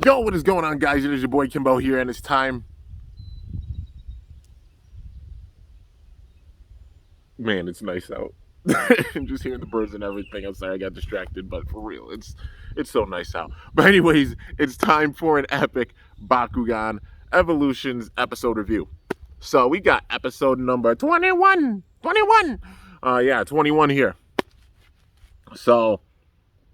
Yo, what is going on, guys? It is your boy Kimbo here, and it's time. Man, it's nice out. I'm just hearing the birds and everything. I'm sorry I got distracted, but for real, it's so nice out. But anyways, it's time for an epic Bakugan Evolutions episode review. So we got episode number 21. 21. 21 here. So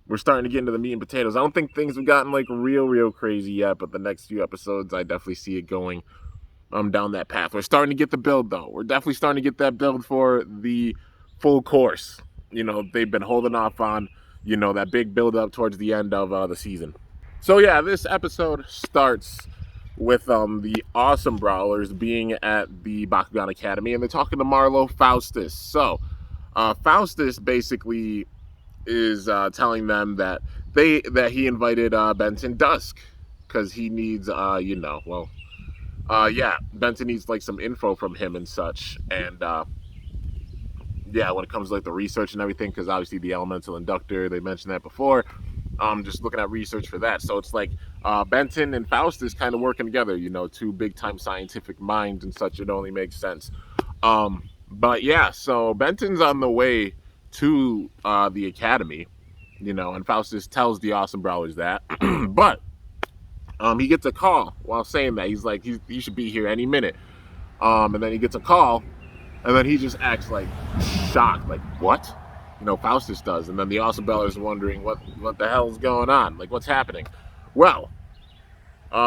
we're starting to get into the meat and potatoes. I don't think things have gotten like real crazy yet, but the next few episodes, I definitely see it going down that path. We're starting to get the build though. We're definitely starting to get that build for the full course. You know, they've been holding off on, that big build up towards the end of the season. So yeah, this episode starts with the awesome brawlers being at the Bakugan Academy, and they're talking to Marlo Faustus. So Faustus basically is telling them that he invited Benton Dusk because he needs Benton needs like some info from him and such, and when it comes to like the research and everything, because obviously the elemental inductor, they mentioned that before. Just looking at research for that, so it's like Benton and Faustus kind of working together. Two big time scientific minds and such. It only makes sense. But yeah, so Benton's on the way to the academy, and Faustus tells the awesome brawlers that, but he gets a call while saying that. He's like, he should be here any minute. And then he gets a call, and then he just acts like shocked, like, what? Faustus does. And then the awesome brawler is wondering what the hell's going on? Like, what's happening? Well,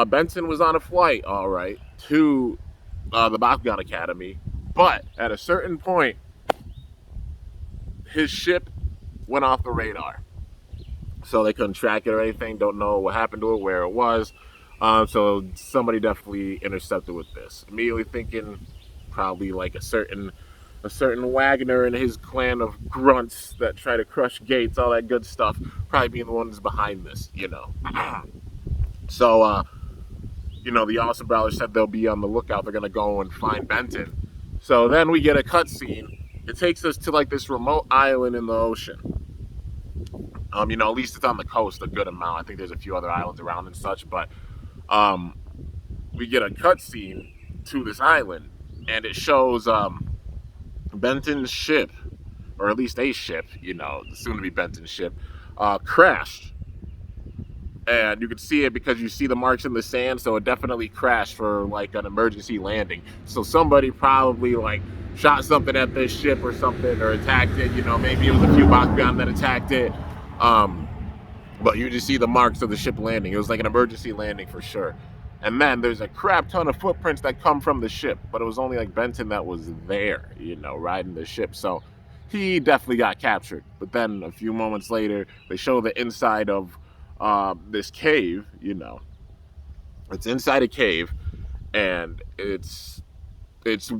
Benson was on a flight, all right, to the Bakugan Academy, but at a certain point, his ship went off the radar. So they couldn't track it or anything, don't know what happened to it, where it was. So somebody definitely intercepted with this. Immediately thinking probably like a certain Wagner and his clan of grunts that try to crush gates, all that good stuff, probably being the ones behind this, So, the Awesome Brawlers said they'll be on the lookout. They're going to go and find Benton. So then we get a cutscene. It takes us to like this remote island in the ocean. At least it's on the coast a good amount. I think there's a few other islands around and such, but we get a cutscene to this island, and it shows Benton's ship, or at least a ship, soon to be Benton's ship, crashed. And you can see it because you see the marks in the sand, so it definitely crashed for like an emergency landing. So somebody probably like shot something at this ship or something, or attacked it. Maybe it was a few Bakugan that attacked it. But you just see the marks of the ship landing. It was like an emergency landing for sure. And then there's a crap ton of footprints that come from the ship, but it was only like Benton that was there, riding the ship. So he definitely got captured. But then a few moments later, they show the inside of this cave. It's inside a cave, and it's it's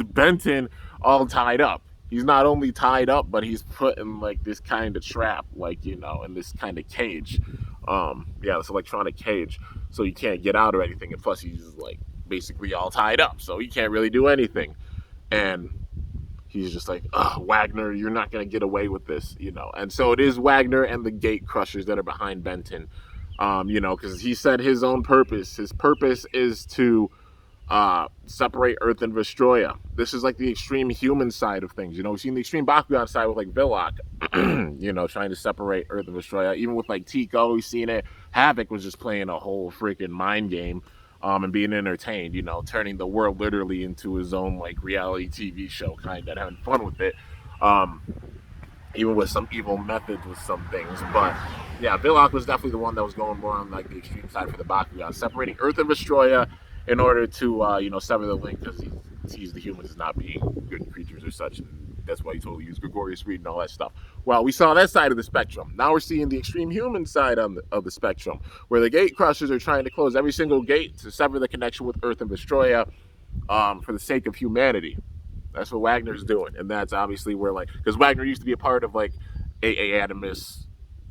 Benton all tied up. He's not only tied up, but he's put in like this kind of trap, like in this kind of cage. This electronic cage, so he can't get out or anything. And plus, he's like basically all tied up, so he can't really do anything. And he's just like, Wagner, you're not gonna get away with this, And so it is Wagner and the Gate Crushers that are behind Benton, because he said his own purpose. His purpose is to separate Earth and Vestroya. This is like the extreme human side of things. We've seen the extreme Bakugan side with like Villock, trying to separate Earth and Vestroya. Even with like Tico, we've seen it. Havoc was just playing a whole freaking mind game, and being entertained, turning the world literally into his own like reality TV show, kind of having fun with it. Even with some evil methods with some things. But yeah, Villock was definitely the one that was going more on like the extreme side for the Bakugan, separating Earth and Vestroya in order to sever the link, because he sees the humans as not being good creatures or such, and that's why he totally used Gregorius Reed and all that stuff. Well, we saw that side of the spectrum. Now we're seeing the extreme human side of the spectrum, where the Gate Crushers are trying to close every single gate to sever the connection with Earth and Vestroya, for the sake of humanity. That's what Wagner's doing, and that's obviously where, like, because Wagner used to be a part of like AA Animus,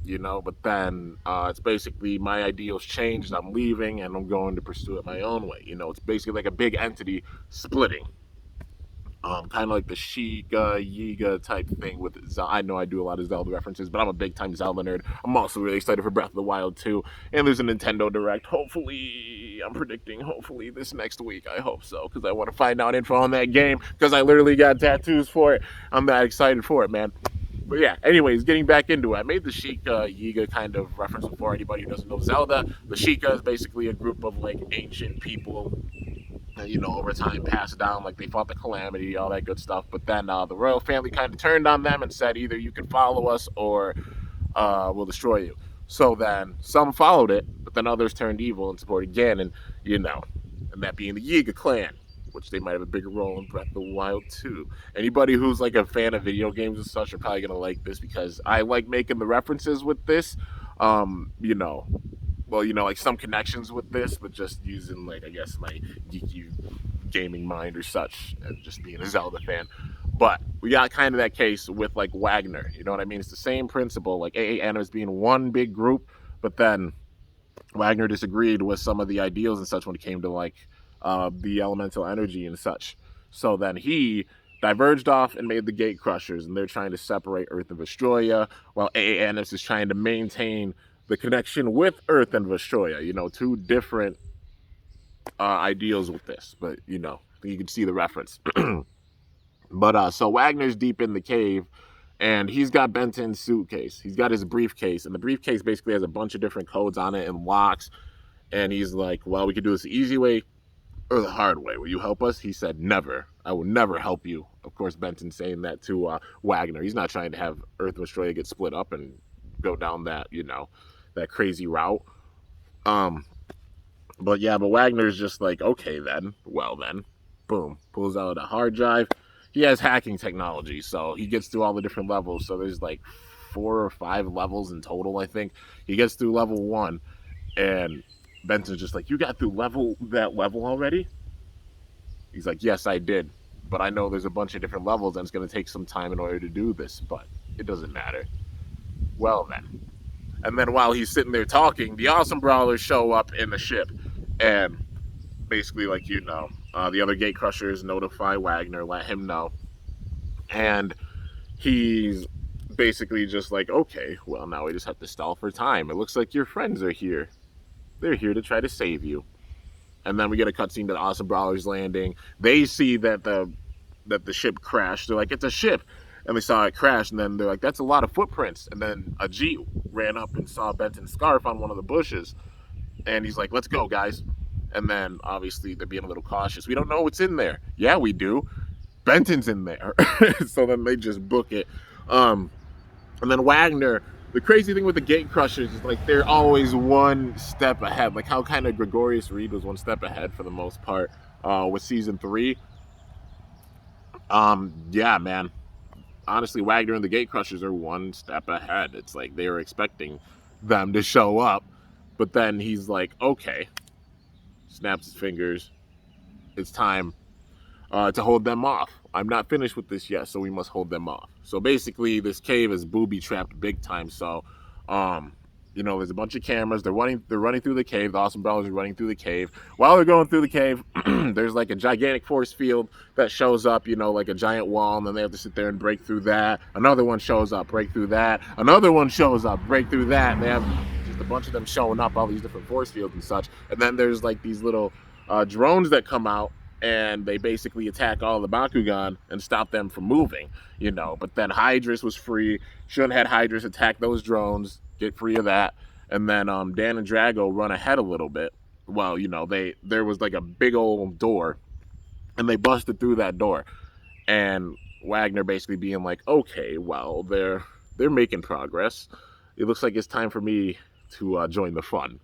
but then it's basically my ideals changed. I'm leaving, and I'm going to pursue it my own way. It's basically like a big entity splitting. Kind of like the Sheikah, Yiga type thing with Zelda. I know I do a lot of Zelda references, but I'm a big time Zelda nerd. I'm also really excited for Breath of the Wild 2. And there's a Nintendo Direct. Hopefully, I'm predicting, hopefully this next week. I hope so, because I want to find out info on that game, because I literally got tattoos for it. I'm that excited for it, man. But yeah, anyways, getting back into it, I made the Sheikah Yiga kind of reference before. Anybody who doesn't know Zelda, the Sheikah is basically a group of like ancient people that, over time passed down, like they fought the calamity, all that good stuff. But then the royal family kind of turned on them and said, either you can follow us or we'll destroy you. So then some followed it, but then others turned evil and supported Ganon, and that being the Yiga clan, which they might have a bigger role in Breath of the Wild too. Anybody who's like a fan of video games and such are probably gonna like this, because I like making the references with this. Um, you know, like some connections with this, but just using like I guess my geeky gaming mind or such, and just being a Zelda fan. But we got kind of that case with like Wagner. You know what I mean? It's the same principle, like AA Animus being one big group, but then Wagner disagreed with some of the ideals and such when it came to like the elemental energy and such. So then he diverged off and made the Gate Crushers, and they're trying to separate Earth and Vestroia, while AA Animus is trying to maintain the connection with Earth and Vestroia. Two different ideals with this, but you can see the reference. But so Wagner's deep in the cave, and he's got Benton's suitcase. He's got his briefcase, and the briefcase basically has a bunch of different codes on it and locks. And he's like, well, we could do this the easy way or the hard way. Will you help us? He said, never. I will never help you. Of course, Benton's saying that to Wagner. He's not trying to have Earth and Australia get split up and go down that, that crazy route. But Wagner's just like, okay then. Well then. Boom. Pulls out a hard drive. He has hacking technology, so he gets through all the different levels. So there's like 4 or 5 levels in total, I think. He gets through level 1, and Benton's just like, you got through that level already? He's like, yes, I did. But I know there's a bunch of different levels, and it's going to take some time in order to do this, but it doesn't matter. Well, then. And then while he's sitting there talking, the Awesome Brawlers show up in the ship. And basically, like, the other Gate Crushers notify Wagner, let him know. And he's basically just like, okay, well, now we just have to stall for time. It looks like your friends are here. They're here to try to save you. And then we get a cutscene to the Awesome Brawlers landing. They see that the ship crashed. They're like, it's a ship. And they saw it crash, and then they're like, that's a lot of footprints. And then a Jeep ran up and saw Benton's scarf on one of the bushes. And he's like, let's go, guys. And then, obviously, they're being a little cautious. We don't know what's in there. Yeah, we do. Benton's in there. So then they just book it. And then Wagner, the crazy thing with the Gate Crushers is, like, they're always one step ahead. Like how kind of Gregorius Reed was one step ahead for the most part with Season 3. Yeah, man. Honestly, Wagner and the Gate Crushers are one step ahead. It's like they were expecting them to show up. But then he's like, okay. Snaps his fingers. It's time to hold them off. I'm not finished with this yet, so we must hold them off. So basically, this cave is booby-trapped big time. So, there's a bunch of cameras. They're running through the cave. The Awesome Brawlers are running through the cave. While they're going through the cave, there's like a gigantic force field that shows up, like a giant wall, and then they have to sit there and break through that. Another one shows up, break through that. Another one shows up, break through that. And they have just a bunch of them showing up, all these different force fields and such. And then there's like these little drones that come out, and they basically attack all the Bakugan and stop them from moving, But then Hydrus was free. Shouldn't have had Hydrus attack those drones, get free of that. And then Dan and Drago run ahead a little bit. Well, there was like a big old door, and they busted through that door. And Wagner basically being like, okay, well, they're making progress. It looks like it's time for me to join the fun.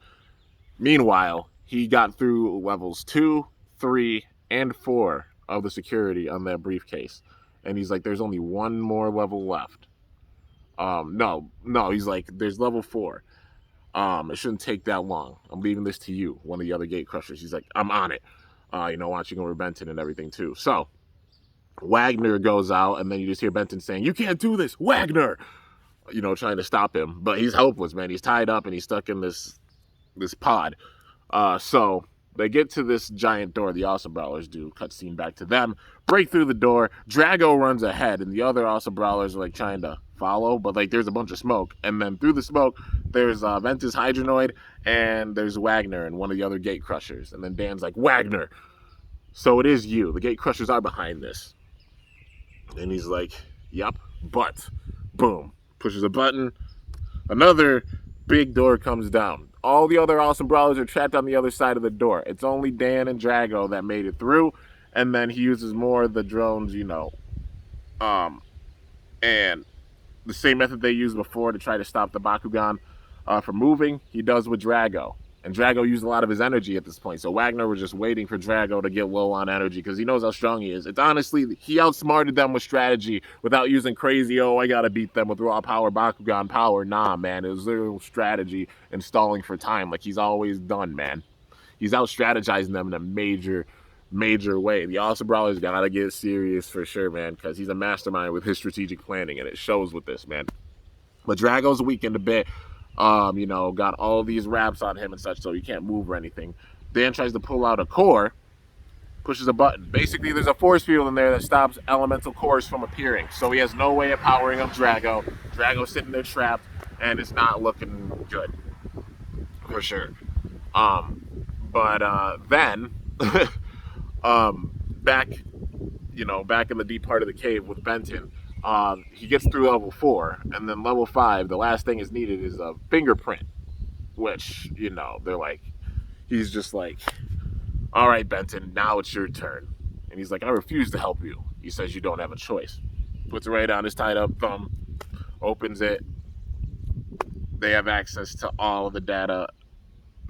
Meanwhile, he got through levels 2, 3, and 4 of the security on that briefcase. And he's like, there's only one more level left. No, he's like, there's level 4. It shouldn't take that long. I'm leaving this to you, one of the other Gate Crushers. He's like, I'm on it. Watching over Benton and everything too. So, Wagner goes out, and then you just hear Benton saying, you can't do this, Wagner! Trying to stop him. But he's helpless, man. He's tied up, and he's stuck in this pod. So They get to this giant door, the Awesome Brawlers do, cutscene back to them, break through the door, Drago runs ahead, and the other Awesome Brawlers are like trying to follow, but like there's a bunch of smoke, and then through the smoke, there's Ventus Hydronoid, and there's Wagner and one of the other Gate Crushers, and then Dan's like, Wagner, so it is you, the Gate Crushers are behind this. And he's like, yep, but, boom, pushes a button, another big door comes down. All the other Awesome Brawlers are trapped on the other side of the door. It's only Dan and Drago that made it through, and then he uses more of the drones, and the same method they used before to try to stop the Bakugan from moving, he does with Drago. And Drago used a lot of his energy at this point. So Wagner was just waiting for Drago to get low on energy because he knows how strong he is. It's honestly, he outsmarted them with strategy without using crazy, I got to beat them with raw power, Bakugan power. Nah, man. It was literal strategy and stalling for time like he's always done, man. He's out-strategizing them in a major way. The Awesome Brawler's got to get serious for sure, man, because he's a mastermind with his strategic planning, and it shows with this, man. But Drago's weakened a bit. Got all these wraps on him and such, so he can't move or anything. Dan tries to pull out a core, pushes a button. Basically, there's a force field in there that stops elemental cores from appearing, so he has no way of powering up Drago. Drago's sitting there trapped, and it's not looking good, for sure. Then, back in the deep part of the cave with Benton, he gets through level 4, and then level 5, the last thing is needed is a fingerprint, which, they're like, he's just like, all right, Benton, now it's your turn. And he's like, I refuse to help you. He says you don't have a choice. Puts it right on his tied up thumb, opens it. They have access to all of the data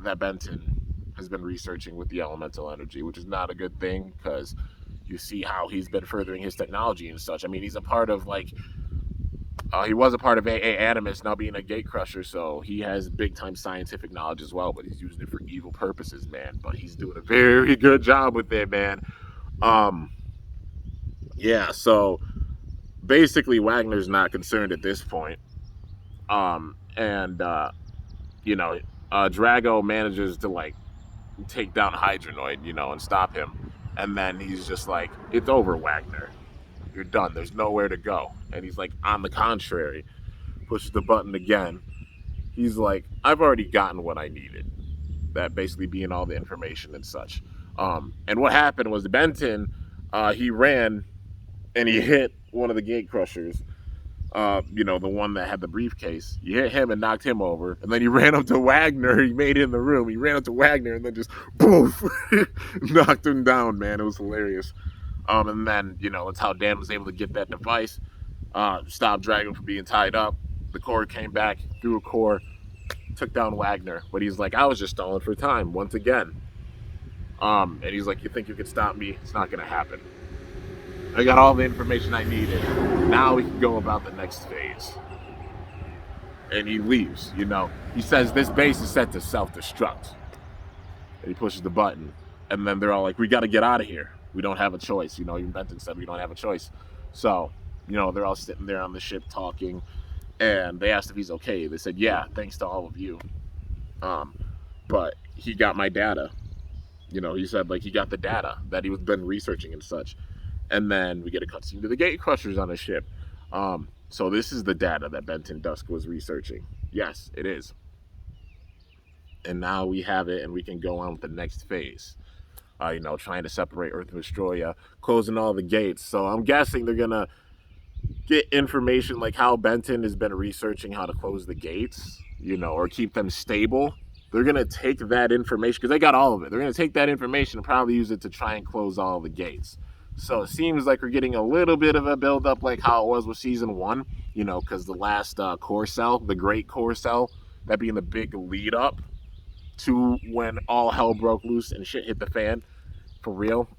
that Benton has been researching with the elemental energy, which is not a good thing because you see how he's been furthering his technology and such. I mean, he's a part of he was a part of AA Animus, now being a Gate Crusher, so he has big time scientific knowledge as well, but he's using it for evil purposes, man. But he's doing a very good job with it, man. So basically Wagner's not concerned at this point. Drago manages to take down Hydronoid, and stop him. And then he's just like, it's over, Wagner. You're done. There's nowhere to go. And he's like, on the contrary, pushes the button again. He's like, I've already gotten what I needed. That basically being all the information and such. And what happened was Benton, he ran and he hit one of the Gate Crushers. The one that had the briefcase. He hit him and knocked him over. And then he ran up to Wagner. He made it in the room. He ran up to Wagner and then just, poof, knocked him down, man. It was hilarious. And then, that's how Dan was able to get that device, stop Drago from being tied up. The core came back, threw a core, took down Wagner. But he's like, I was just stalling for time once again. And he's like, you think you can stop me? It's not going to happen. I got all the information I needed. Now we can go about the next phase. And he leaves, He says this base is set to self-destruct. And he pushes the button. And then they're all like, we got to get out of here. We don't have a choice. Even Benton said we don't have a choice. So, they're all sitting there on the ship talking. And they asked if he's okay. They said, yeah, thanks to all of you. But he got my data. He said, he got the data that he was been researching and such. And then we get a cutscene to the Gate Crushers on a ship. So this is the data that Benton Dusk was researching. Yes, it is. And now we have it, and we can go on with the next phase. Trying to separate Earth and Vestroia, closing all the gates. So I'm guessing they're going to get information like how Benton has been researching how to close the gates, or keep them stable. They're going to take that information, because they got all of it. They're going to take that information and probably use it to try and close all the gates. So it seems like we're getting a little bit of a build-up like how it was with Season 1, because the last core cell, the Great Core Cell, that being the big lead-up to when all hell broke loose and shit hit the fan, for real.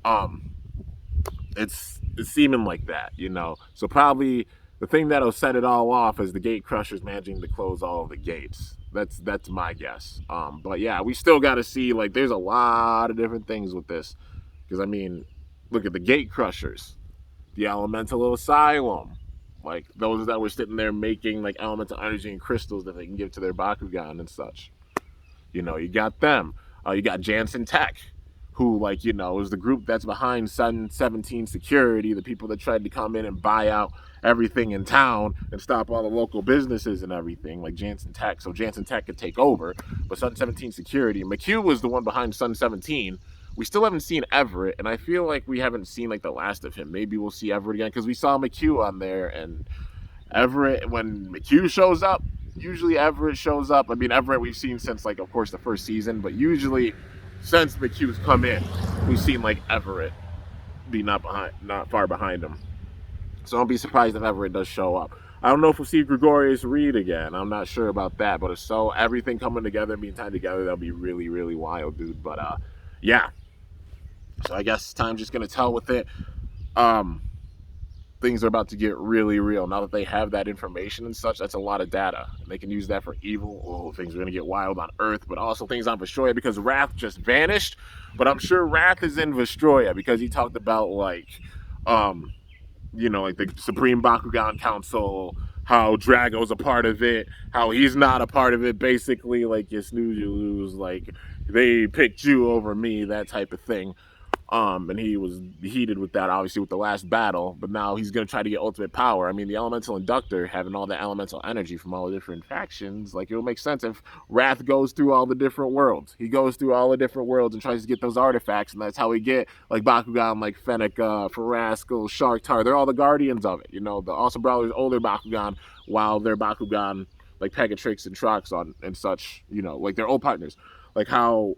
It's seeming like that, So probably the thing that'll set it all off is the Gate Crushers managing to close all of the gates. That's my guess. But yeah, we still got to see, there's a lot of different things with this. Because, look at the Gate Crushers, the Elemental Asylum, those that were sitting there making, elemental energy and crystals that they can give to their Bakugan and such. You got them. You got Jansen Tech, who, like, is the group that's behind Sun 17 security, the people that tried to come in and buy out everything in town and stop all the local businesses and everything, like Jansen Tech, so Jansen Tech could take over. But Sun 17 security, McHugh was the one behind Sun 17. We still haven't seen Everett, and I feel like we haven't seen, like, the last of him. Maybe we'll see Everett again, because we saw McHugh on there, and Everett, when McHugh shows up, usually Everett shows up. I mean, Everett we've seen since, like, of course, the first season, but usually since McHugh's come in, we've seen, like, Everett be not far behind him. So don't be surprised if Everett does show up. I don't know if we'll see Gregorius Reed again. I'm not sure about that, but if so, everything coming together and being tied together, that'll be really, really wild, dude. But yeah. So I guess time's just gonna tell with it. Things are about to get really real. Now that they have that information and such, that's a lot of data. And they can use that for evil. Oh, things are going to get wild on Earth, but also things on Vestroia, because Wrath just vanished. But I'm sure Wrath is in Vestroia, because he talked about, like, like the Supreme Bakugan Council, how Drago's a part of it, how he's not a part of it, basically, like, you snooze, you lose, like, they picked you over me, that type of thing. And he was heated with that, obviously, with the last battle. But now he's going to try to get ultimate power. I mean, the Elemental Inductor, having all the elemental energy from all the different factions, like, it would make sense if Wrath goes through all the different worlds. He goes through all the different worlds and tries to get those artifacts, and that's how we get, like, Bakugan, like Fennec, Farascal, Sharktar. They're all the guardians of it. The Awesome Brawler's older Bakugan, while their Bakugan, like Pegatrix and Troxon and such, like, they're old partners. Like how...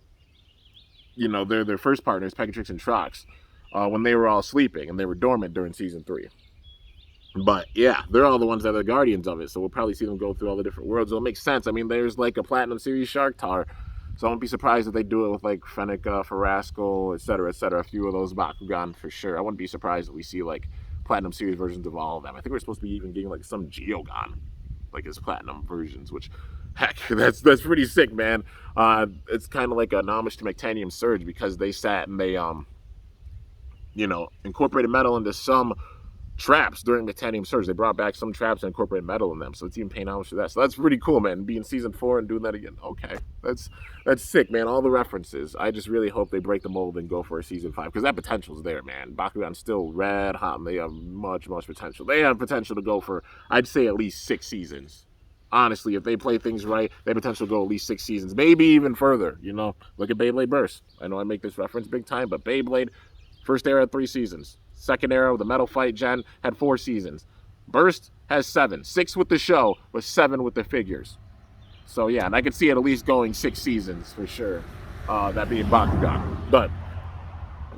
they're their first partners, Pegatrix and Trox, when they were all sleeping and they were dormant during season 3. But yeah, they're all the ones that are the guardians of it, so we'll probably see them go through all the different worlds. It'll make sense. I mean, there's like a Platinum Series Sharktar, so I won't be surprised if they do it with like Fennec, Farascal, etc., etc. A few of those Bakugan for sure. I wouldn't be surprised if we see like Platinum Series versions of all of them. I think we're supposed to be even getting like some Geogon, like his Platinum versions, which... heck, that's pretty sick, man. It's kind of like an homage to Mectanium Surge, because they sat and they, incorporated metal into some traps during Mectanium Surge. They brought back some traps and incorporated metal in them, so it's even paying homage to that. So that's pretty cool, man. Being season 4 and doing that again, okay, that's sick, man. All the references. I just really hope they break the mold and go for a season 5, because that potential's there, man. Bakugan's still red hot, and they have much potential. They have potential to go for, I'd say, at least 6 seasons. Honestly, if they play things right, they have potential to go at least 6 seasons, maybe even further. Look at Beyblade Burst. I know I make this reference big time, but Beyblade, first era had 3 seasons. Second era, the Metal Fight Gen, had 4 seasons. Burst has 7. 6 with the show, but 7 with the figures. So yeah, and I could see it at least going 6 seasons for sure. That being Bakugan. But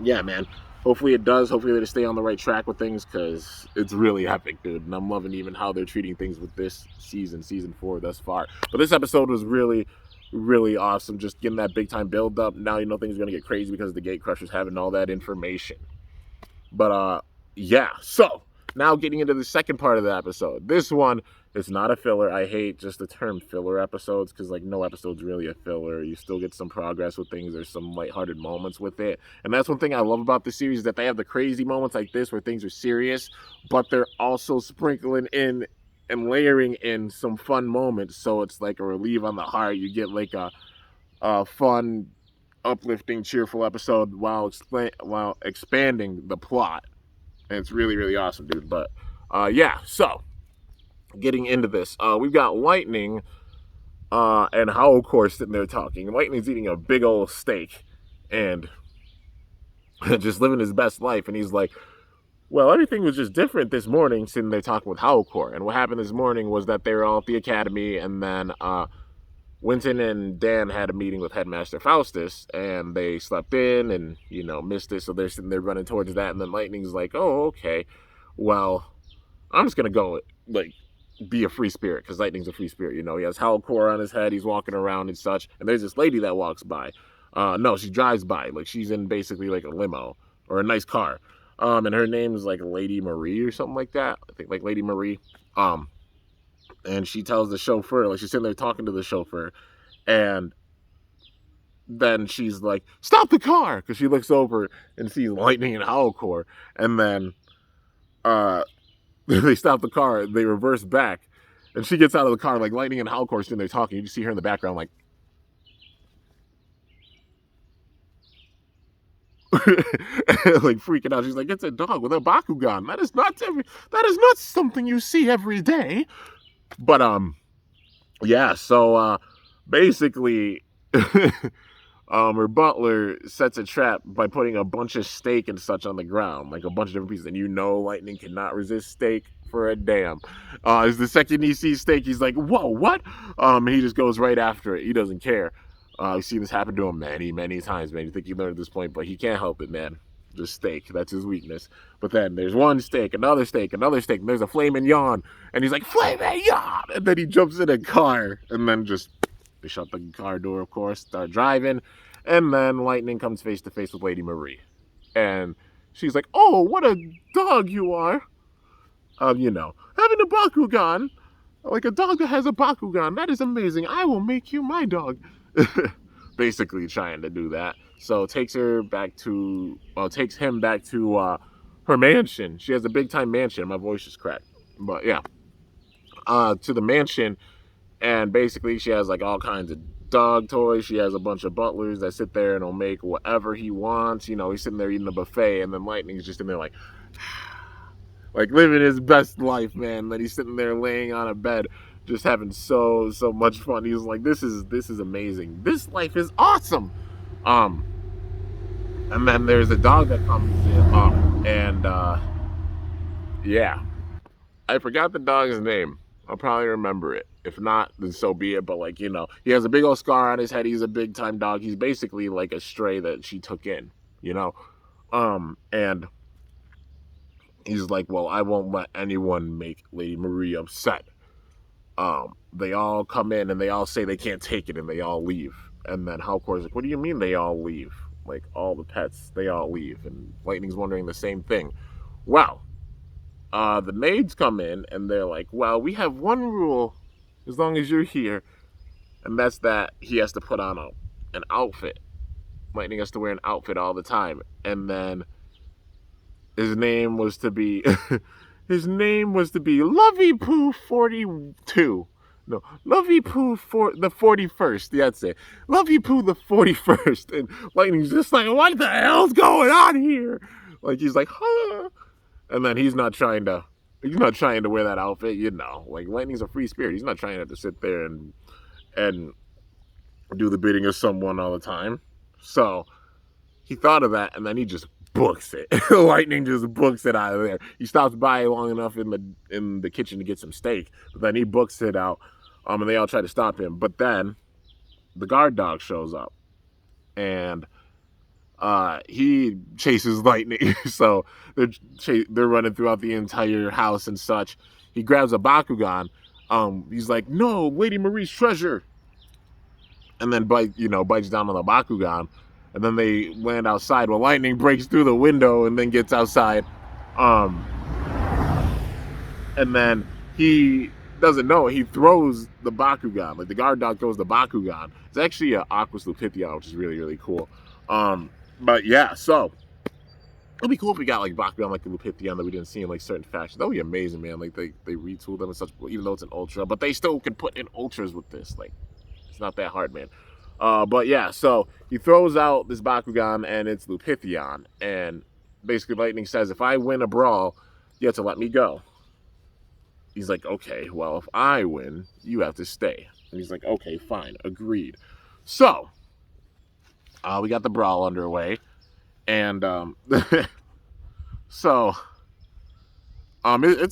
yeah, man. Hopefully it does. Hopefully they stay on the right track with things, because it's really epic, dude. And I'm loving even how they're treating things with this season 4 thus far. But this episode was really, really awesome. Just getting that big time build up. Now things are going to get crazy because the Gate Crushers having all that information. But yeah. So now getting into the second part of the episode. This one is not a filler. I hate just the term filler episodes, because like no episode's really a filler. You still get some progress with things. There's some lighthearted moments with it. And that's one thing I love about the series, that they have the crazy moments like this where things are serious, but they're also sprinkling in and layering in some fun moments. So it's like a relief on the heart. You get like a fun, uplifting, cheerful episode while expanding the plot. And it's really, really awesome, dude. But yeah, so getting into this, we've got Lightning and Howl Core sitting there talking. Lightning's eating a big old steak and just living his best life. And he's like, well, everything was just different this morning, sitting there talking with Howl Core. And what happened this morning was that they were all at the academy, and then Winton and Dan had a meeting with Headmaster Faustus, and they slept in and, missed it. So they're sitting there running towards that. And then Lightning's like, oh, okay, well, I'm just going to go, like, be a free spirit, because Lightning's a free spirit. He has Howl Core on his head. He's walking around and such. And there's this lady that walks by. No, she drives by. Like, she's in basically like a limo or a nice car. And her name is like Lady Marie or something like that. I think like Lady Marie. And she tells the chauffeur, like she's sitting there talking to the chauffeur, and then she's like, stop the car, because she looks over and sees Lightning and Howl Core. And then they stop the car, they reverse back, and she gets out of the car, like Lightning and Howl Core sitting there talking. You just see her in the background like, like freaking out. She's like, it's a dog with a Bakugan. That is not something you see every day. But yeah, so basically her butler sets a trap by putting a bunch of steak and such on the ground, like a bunch of different pieces. And Lightning cannot resist steak for a damn. Is the second he sees steak, he's like, whoa, what? And he just goes right after it. He doesn't care. I've seen this happen to him many, many times, man. You think he learned at this point, but he can't help it, man. The steak, that's his weakness. But then there's one steak, another steak, another steak, and there's a flaming yawn. And he's like, flaming yawn! And then he jumps in a car, and then just, they shut the car door, of course, start driving, and then Lightning comes face to face with Lady Marie. And she's like, oh, what a dog you are. Having a Bakugan, like a dog that has a Bakugan, that is amazing. I will make you my dog. Basically trying to do that. So takes him back to her mansion. She has a big time mansion. My voice is cracked. But yeah. To the mansion, and basically she has like all kinds of dog toys. She has a bunch of butlers that sit there and will make whatever he wants. He's sitting there eating a buffet, and then Lightning's just in there like living his best life, man. Then he's sitting there laying on a bed, just having so much fun. He's like, this is amazing. This life is awesome. And then there's a dog that comes in, and yeah, I forgot the dog's name. I'll probably remember it. If not, then so be it. But he has a big old scar on his head. He's a big time dog. He's basically like a stray that she took in, and he's like, well, I won't let anyone make Lady Marie upset. They all come in and they all say they can't take it and they all leave. And then Halcor's like, what do you mean they all leave? Like, all the pets, they all leave. And Lightning's wondering the same thing. Well, the maids come in and they're like, well, we have one rule as long as you're here. And that's that he has to put on an outfit. Lightning has to wear an outfit all the time. And then his name was to be Lovey Poo 42. No, Lovey Poo for the 41st. That's it. Lovey Poo the 41st. And Lightning's just like, what the hell's going on here? Like, he's like, huh? And then he's not trying to wear that outfit, Like, Lightning's a free spirit. He's not trying to have to sit there and do the bidding of someone all the time. So he thought of that, and then he just books it. Lightning just books it out of there. He stops by long enough in the kitchen to get some steak, but then he books it out. And they all try to stop him. But then the guard dog shows up, and he chases Lightning. So they're running throughout the entire house and such. He grabs a Bakugan. He's like, no, Lady Marie's treasure. And then bites down on the Bakugan. And then they land outside. Well, Lightning breaks through the window and then gets outside. And then he doesn't know. He throws the Bakugan. Like, the guard dog throws the Bakugan. It's actually an Aqua Lupithion, which is really, really cool. But yeah, so it'd be cool if we got like Bakugan like the Lupithion that we didn't see in like certain factions. That would be amazing, man. Like, they retool them and such, even though it's an Ultra. But they still can put in Ultras with this. Like, it's not that hard, man. But yeah, so he throws out this Bakugan, and it's Lupithion. And basically Lightning says, if I win a brawl, you have to let me go. He's like, okay, well, if I win, you have to stay. And he's like, okay, fine, agreed. So, we got the brawl underway. And, it's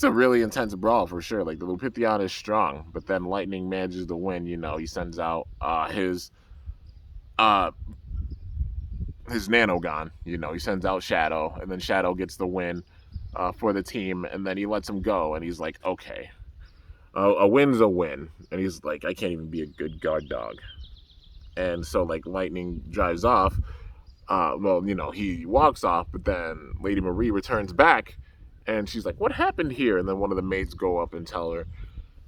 a really intense brawl for sure. Like, the Lupithion is strong, but then Lightning manages to win. He sends out his Nanogon. He sends out Shadow, and then Shadow gets the win for the team, and then he lets him go, and he's like, okay, a win's a win. And he's like, I can't even be a good guard dog. And so, like, Lightning drives off. He walks off, but then Lady Marie returns back, and she's like, what happened here? And then one of the maids go up and tell her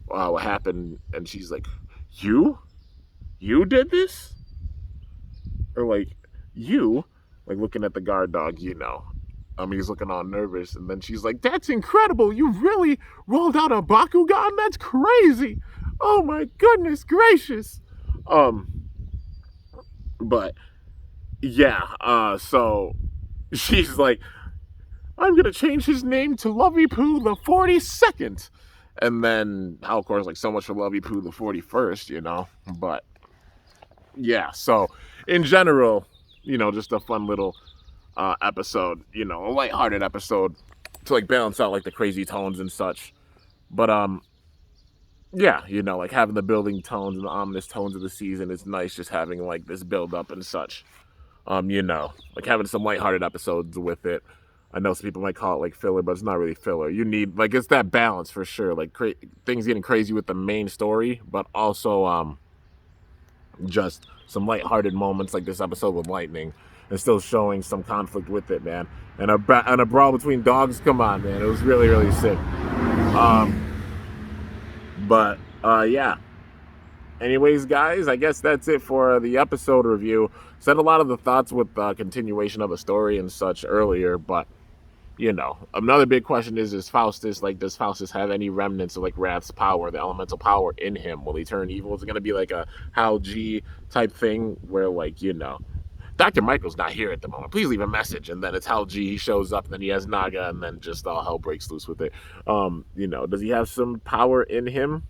what happened, and she's like, you did this? Or like, you? Like, looking at the guard dog, he's looking all nervous, and then she's like, that's incredible, you really rolled out a Bakugan? That's crazy! Oh my goodness gracious! But yeah, so she's like, I'm going to change his name to Lovey Poo the 42nd. And then, of course, like, so much for Lovey Poo the 41st, you know? But, yeah, so in general, you know, just a fun little episode, you know, a lighthearted episode to, like, balance out, like, the crazy tones and such. But, yeah, you know, like, having the building tones and the ominous tones of the season is nice, just having, like, this build up and such. You know, like, having some lighthearted episodes with it. I know some people might call it like filler, but it's not really filler. You need, like, it's that balance for sure. Like, things getting crazy with the main story, but also just some lighthearted moments like this episode with Lightning, and still showing some conflict with it, man. And a brawl between dogs. Come on, man. It was really, really sick. But yeah. Anyways, guys, I guess that's it for the episode review. Said a lot of the thoughts with the continuation of the story and such earlier, but, you know, another big question is Faustus, like, does Faustus have any remnants of, like, Wrath's power, the elemental power in him? Will he turn evil? Is it going to be like a Hal G type thing where, like, you know, Dr. Michael's not here at the moment. Please leave a message. And then it's Hal G. He shows up, and then he has Naga, and then just all hell breaks loose with it. You know, does he have some power in him?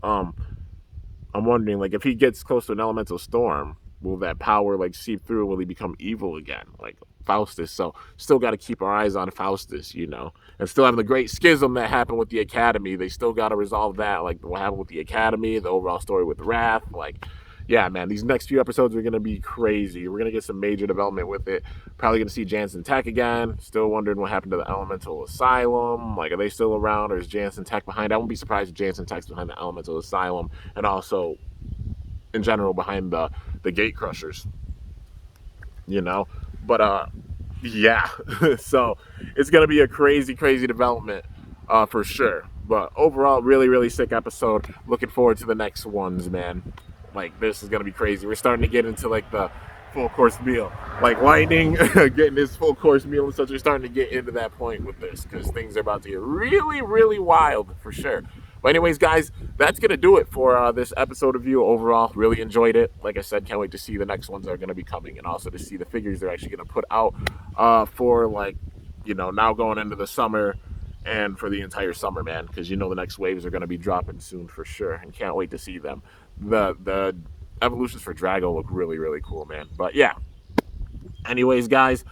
I'm wondering, like, if he gets close to an elemental storm, will that power, like, seep through? Will he become evil again, like Faustus? So still got to keep our eyes on Faustus, you know, and still having the great schism that happened with the Academy. They still got to resolve that, like what happened with the Academy, the overall story with Wrath. Like, yeah, man, these next few episodes are going to be crazy. We're going to get some major development with it. Probably going to see Jansen Tech again. Still wondering what happened to the Elemental Asylum. Like, are they still around, or is Jansen Tech behind? I wouldn't be surprised if Jansen Tech's behind the Elemental Asylum, and also, in general, behind the Gate Crushers. You know? But, yeah. So, it's going to be a crazy, crazy development, for sure. But overall, really, really sick episode. Looking forward to the next ones, man. Like, this is gonna be crazy. We're starting to get into, like, the full course meal. Like, Lightning getting his full course meal and such. We're starting to get into that point with this, because things are about to get really, really wild for sure. But anyways, guys, that's gonna do it for this episode review. Overall, really enjoyed it. Like I said, can't wait to see the next ones that are gonna be coming, and also to see the figures they're actually gonna put out for, like, you know, now going into the summer. And for the entire summer, man, because you know the next waves are going to be dropping soon for sure, and can't wait to see them. The evolutions for Drago look really, really cool, man. But yeah, anyways, guys,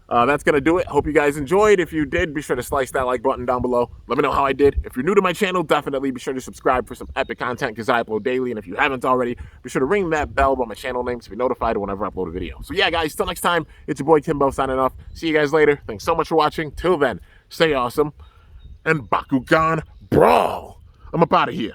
that's going to do it. Hope you guys enjoyed. If you did, be sure to slice that like button down below. Let me know how I did. If you're new to my channel, definitely be sure to subscribe for some epic content, because I upload daily. And if you haven't already, be sure to ring that bell by my channel name to be notified whenever I upload a video. So yeah, guys, till next time, it's your boy Timbo signing off. See you guys later. Thanks so much for watching. Till then, stay awesome. And Bakugan Brawl. I'm up out of here.